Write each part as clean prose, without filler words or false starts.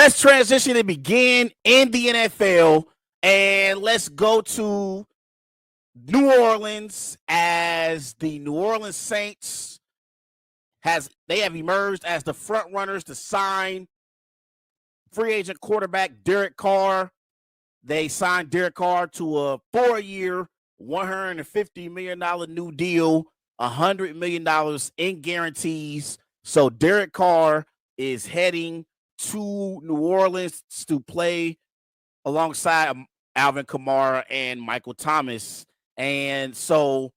Let's transition and begin in the NFL, and let's go to New Orleans as the New Orleans Saints have emerged as the front runners to sign free agent quarterback Derek Carr. They signed Derek Carr to a 4-year, $150 million new deal, $100 million in guarantees. So Derek Carr is heading to New Orleans to play alongside Alvin Kamara and Michael Thomas. And so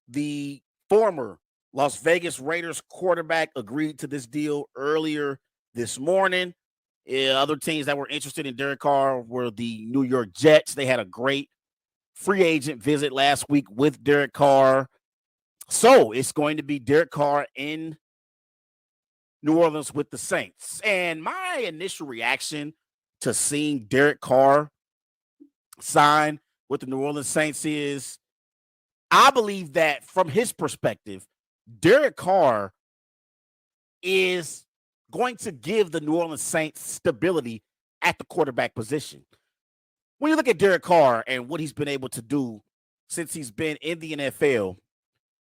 the former Las Vegas Raiders quarterback agreed to this deal earlier this morning. Other teams that were interested in Derek Carr were the New York Jets. They had a great free agent visit last week with Derek Carr. So it's going to be Derek Carr in New Orleans with the Saints. And my initial reaction to seeing Derek Carr sign with the New Orleans Saints is I believe that from his perspective, Derek Carr is going to give the New Orleans Saints stability at the quarterback position. When you look at Derek Carr and what he's been able to do since he's been in the NFL,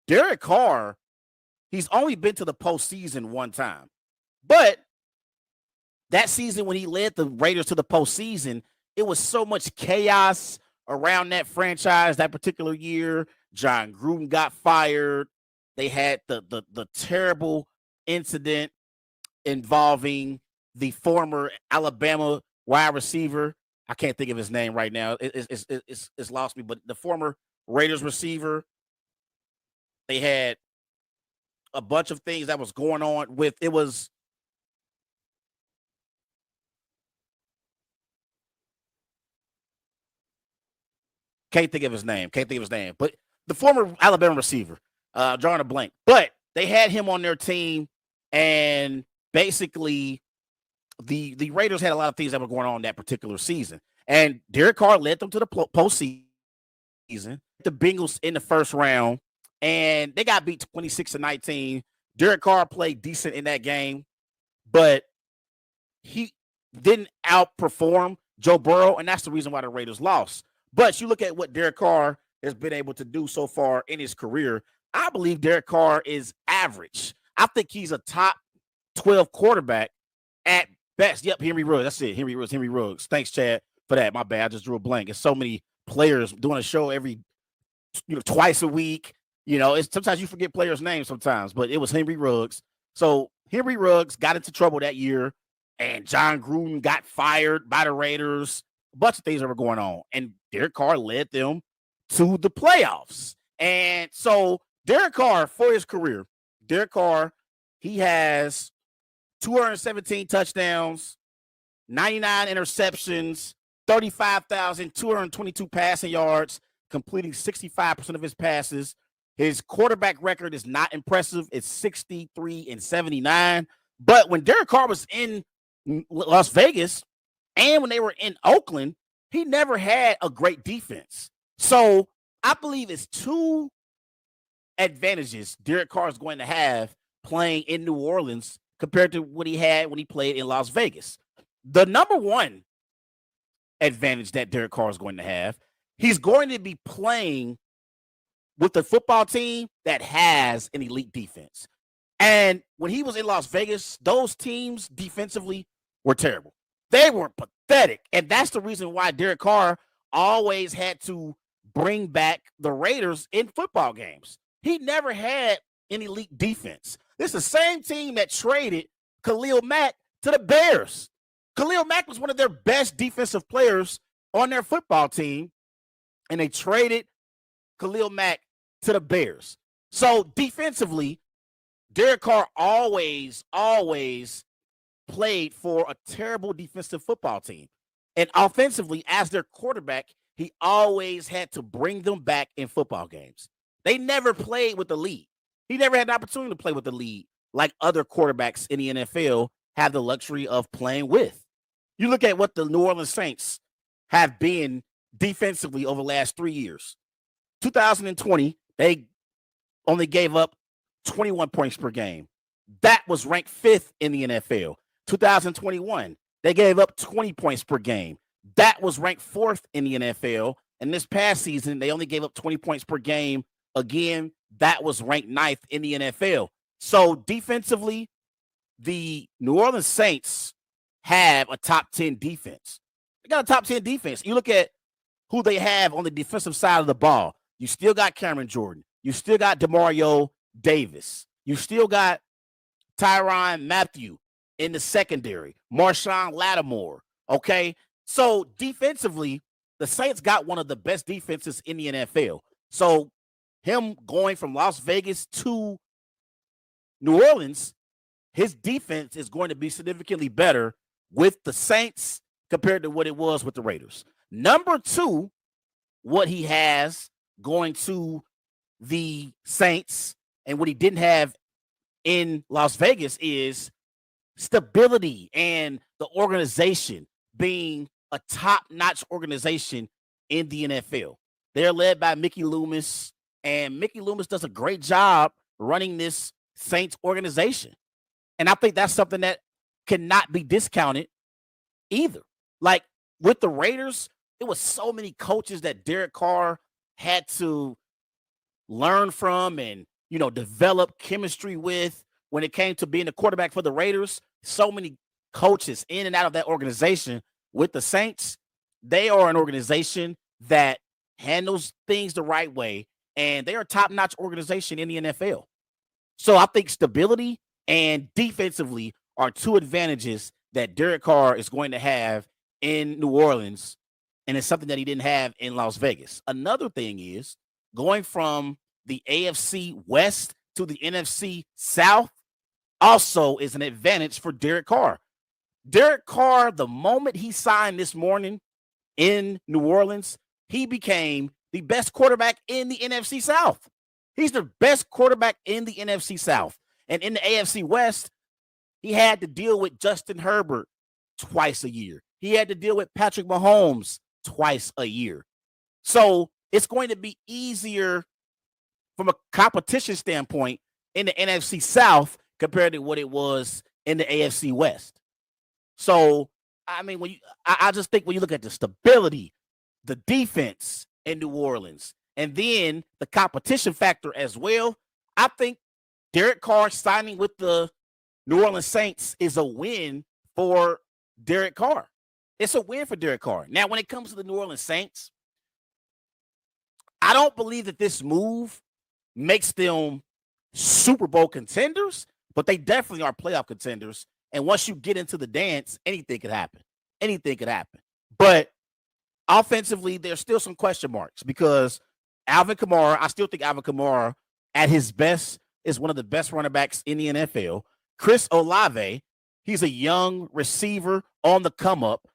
Derek Carr, he's only been to the postseason one time. But that season when he led the Raiders to the postseason, it was so much chaos around that franchise that particular year. John Gruden got fired. They had the terrible incident involving the former Alabama wide receiver. I can't think of his name right now. It's lost me, but the former Raiders receiver. They had a bunch of things that was going on with it was can't think of his name. But the former Alabama receiver, drawing a blank. But they had him on their team, and basically the Raiders had a lot of things that were going on that particular season. And Derek Carr led them to the postseason. The Bengals in the first round, and they got beat 26-19. Derek Carr played decent in that game, but he didn't outperform Joe Burrow, and that's the reason why the Raiders lost. But you look at what Derek Carr has been able to do so far in his career. I believe Derek Carr is average. I think he's a top 12 quarterback at best. Yep, Henry Ruggs. That's it. Henry Ruggs. Thanks, Chad, for that. My bad. I just drew a blank. It's so many players doing a show every, twice a week. It's sometimes you forget players' names sometimes, but it was Henry Ruggs. So Henry Ruggs got into trouble that year, and John Gruden got fired by the Raiders. A bunch of things that were going on, and Derek Carr led them to the playoffs. And so Derek Carr, for his career, he has 217 touchdowns, 99 interceptions, 35,222 passing yards, completing 65% of his passes. His quarterback record is not impressive. It's 63-79. But when Derek Carr was in Las Vegas and when they were in Oakland, he never had a great defense. So I believe it's two advantages Derek Carr is going to have playing in New Orleans compared to what he had when he played in Las Vegas. The number one advantage that Derek Carr is going to have, he's going to be playing with a football team that has an elite defense. And when he was in Las Vegas, those teams defensively were terrible. They were pathetic. And that's the reason why Derek Carr always had to bring back the Raiders in football games. He never had an elite defense. This is the same team that traded Khalil Mack to the Bears. Khalil Mack was one of their best defensive players on their football team, and they traded Khalil Mack to the Bears. So defensively, Derek Carr always played for a terrible defensive football team. And offensively, as their quarterback, he always had to bring them back in football games. They never played with the lead. He never had the opportunity to play with the lead like other quarterbacks in the NFL have the luxury of playing with. You look at what the New Orleans Saints have been defensively over the last 3 years. 2020, they only gave up 21 points per game. That was ranked 5th in the NFL. 2021, They gave up 20 points per game. That was ranked 4th in the NFL. And this past season, they only gave up 20 points per game. Again, that was ranked 9th in the NFL. So defensively, the New Orleans Saints have a top 10 defense. They got a top 10 defense. You look at who they have on the defensive side of the ball. You still got Cameron Jordan. You still got DeMario Davis. You still got Tyrann Mathieu in the secondary. Marshawn Lattimore. Okay? So defensively, the Saints got one of the best defenses in the NFL. So him going from Las Vegas to New Orleans, his defense is going to be significantly better with the Saints compared to what it was with the Raiders. Number 2, what he has going to the Saints and what he didn't have in Las Vegas is stability and the organization being a top-notch organization in the NFL. They're led by Mickey Loomis, and Mickey Loomis does a great job running this Saints organization. And I think that's something that cannot be discounted either. Like with the Raiders, it was so many coaches that Derek Carr had to learn from and, develop chemistry with when it came to being the quarterback for the Raiders. So many coaches in and out of that organization. With the Saints, they are an organization that handles things the right way, and they are a top-notch organization in the NFL. So I think stability and defensively are 2 advantages that Derek Carr is going to have in New Orleans, and it's something that he didn't have in Las Vegas. Another thing is going from the AFC West to the NFC South also is an advantage for Derek Carr. Derek Carr, the moment he signed this morning in New Orleans, he became the best quarterback in the NFC South. He's the best quarterback in the NFC South. And in the AFC West, he had to deal with Justin Herbert twice a year. He had to deal with Patrick Mahomes twice a year. So it's going to be easier from a competition standpoint in the NFC South compared to what it was in the AFC West. So, I mean, I just think when you look at the stability, the defense in New Orleans, and then the competition factor as well, I think Derek Carr signing with the New Orleans Saints is a win for Derek Carr. It's a win for Derek Carr. Now, when it comes to the New Orleans Saints, I don't believe that this move makes them Super Bowl contenders, but they definitely are playoff contenders. And once you get into the dance, anything could happen. Anything could happen. But offensively, there's still some question marks because Alvin Kamara, I still think Alvin Kamara at his best is one of the best running backs in the NFL. Chris Olave, he's a young receiver on the come up.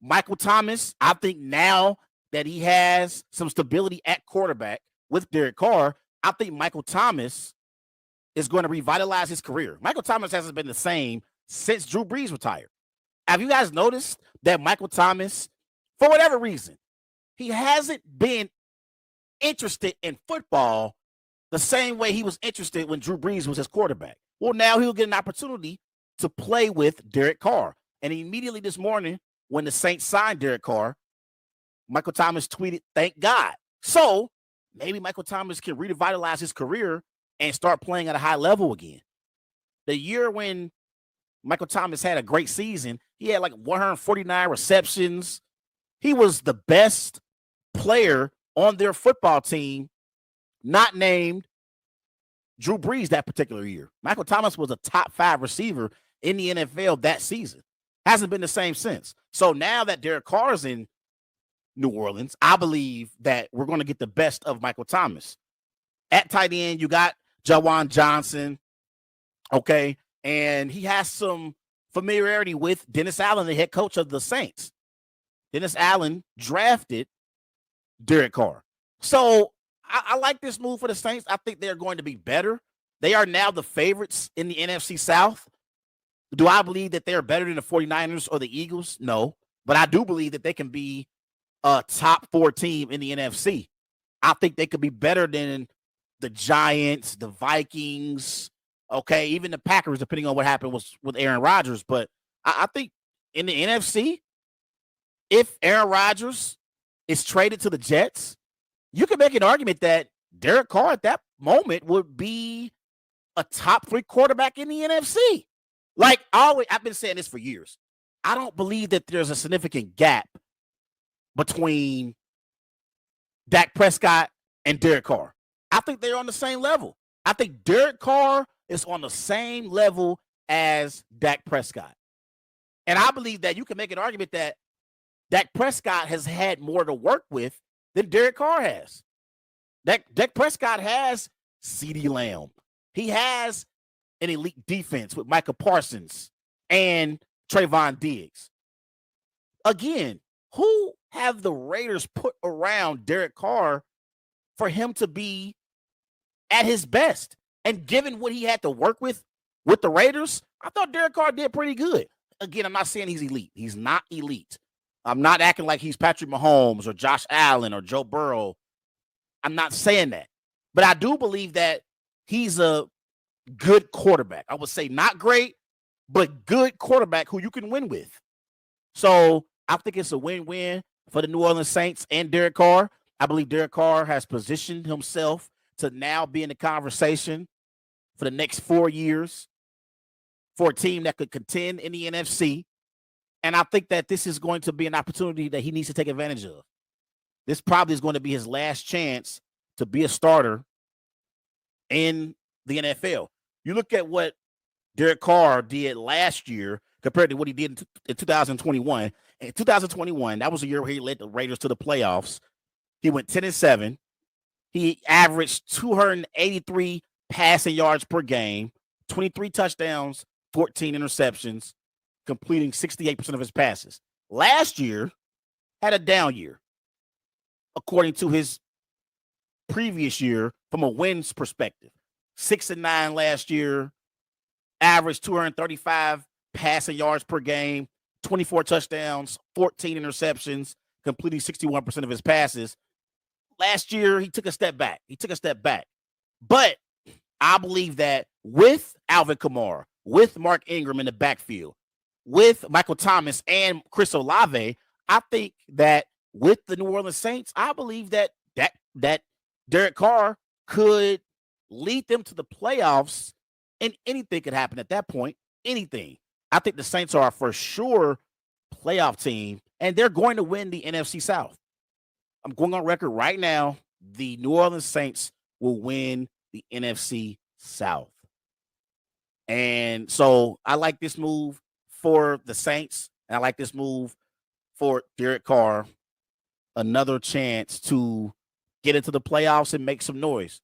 Michael Thomas, I think now that he has some stability at quarterback with Derek Carr, I think Michael Thomas is going to revitalize his career. Michael Thomas hasn't been the same since Drew Brees retired. Have you guys noticed that Michael Thomas, for whatever reason, he hasn't been interested in football the same way he was interested when Drew Brees was his quarterback? Well, now he'll get an opportunity to play with Derek Carr. And immediately this morning, when the Saints signed Derek Carr, Michael Thomas tweeted, "Thank God." So maybe Michael Thomas can revitalize his career and start playing at a high level again. The year when Michael Thomas had a great season, he had like 149 receptions. He was the best player on their football team, not named Drew Brees that particular year. Michael Thomas was a top 5 receiver in the NFL that season. Hasn't been the same since. So now that Derek Carr is in New Orleans, I believe that we're going to get the best of Michael Thomas. At tight end, you got Jawan Johnson, okay? And he has some familiarity with Dennis Allen, the head coach of the Saints. Dennis Allen drafted Derek Carr. So I like this move for the Saints. I think they're going to be better. They are now the favorites in the NFC South. Do I believe that they're better than the 49ers or the Eagles? No. But I do believe that they can be a top 4 team in the NFC. I think they could be better than the Giants, the Vikings, okay, even the Packers, depending on what happened with Aaron Rodgers. But I think in the NFC, if Aaron Rodgers is traded to the Jets, you can make an argument that Derek Carr at that moment would be a top 3 quarterback in the NFC. Like I've been saying this for years. I don't believe that there's a significant gap between Dak Prescott and Derek Carr. I think they're on the same level. I think Derek Carr is on the same level as Dak Prescott. And I believe that you can make an argument that Dak Prescott has had more to work with than Derek Carr has. Dak Prescott has CeeDee Lamb. He has an elite defense with Micah Parsons and Trayvon Diggs. Again, who have the Raiders put around Derek Carr for him to be at his best? And given what he had to work with the Raiders, I thought Derek Carr did pretty good. Again, I'm not saying he's elite. He's not elite. I'm not acting like he's Patrick Mahomes or Josh Allen or Joe Burrow. I'm not saying that. But I do believe that he's a good quarterback. I would say not great, but good quarterback who you can win with. So I think it's a win-win for the New Orleans Saints and Derek Carr. I believe Derek Carr has positioned himself to now be in the conversation for the next 4 years for a team that could contend in the NFC. And I think that this is going to be an opportunity that he needs to take advantage of. This probably is going to be his last chance to be a starter in the NFL. You look at what Derek Carr did last year compared to what he did in 2021. In 2021, that was a year where he led the Raiders to the playoffs. He went 10-7. He averaged 283 passing yards per game, 23 touchdowns, 14 interceptions, completing 68% of his passes. Last year had a down year, according to his previous year from a wins perspective. 6-9 last year, averaged 235 passing yards per game, 24 touchdowns, 14 interceptions, completing 61% of his passes. Last year, he took a step back. But I believe that with Alvin Kamara, with Mark Ingram in the backfield, with Michael Thomas and Chris Olave, I think that with the New Orleans Saints, I believe that Derek Carr could lead them to the playoffs, and anything could happen at that point. Anything. I think the Saints are for sure playoff team, and they're going to win the NFC South. I'm going on record right now. The New Orleans Saints will win the NFC South. And so I like this move for the Saints, and I like this move for Derek Carr. Another chance to get into the playoffs and make some noise.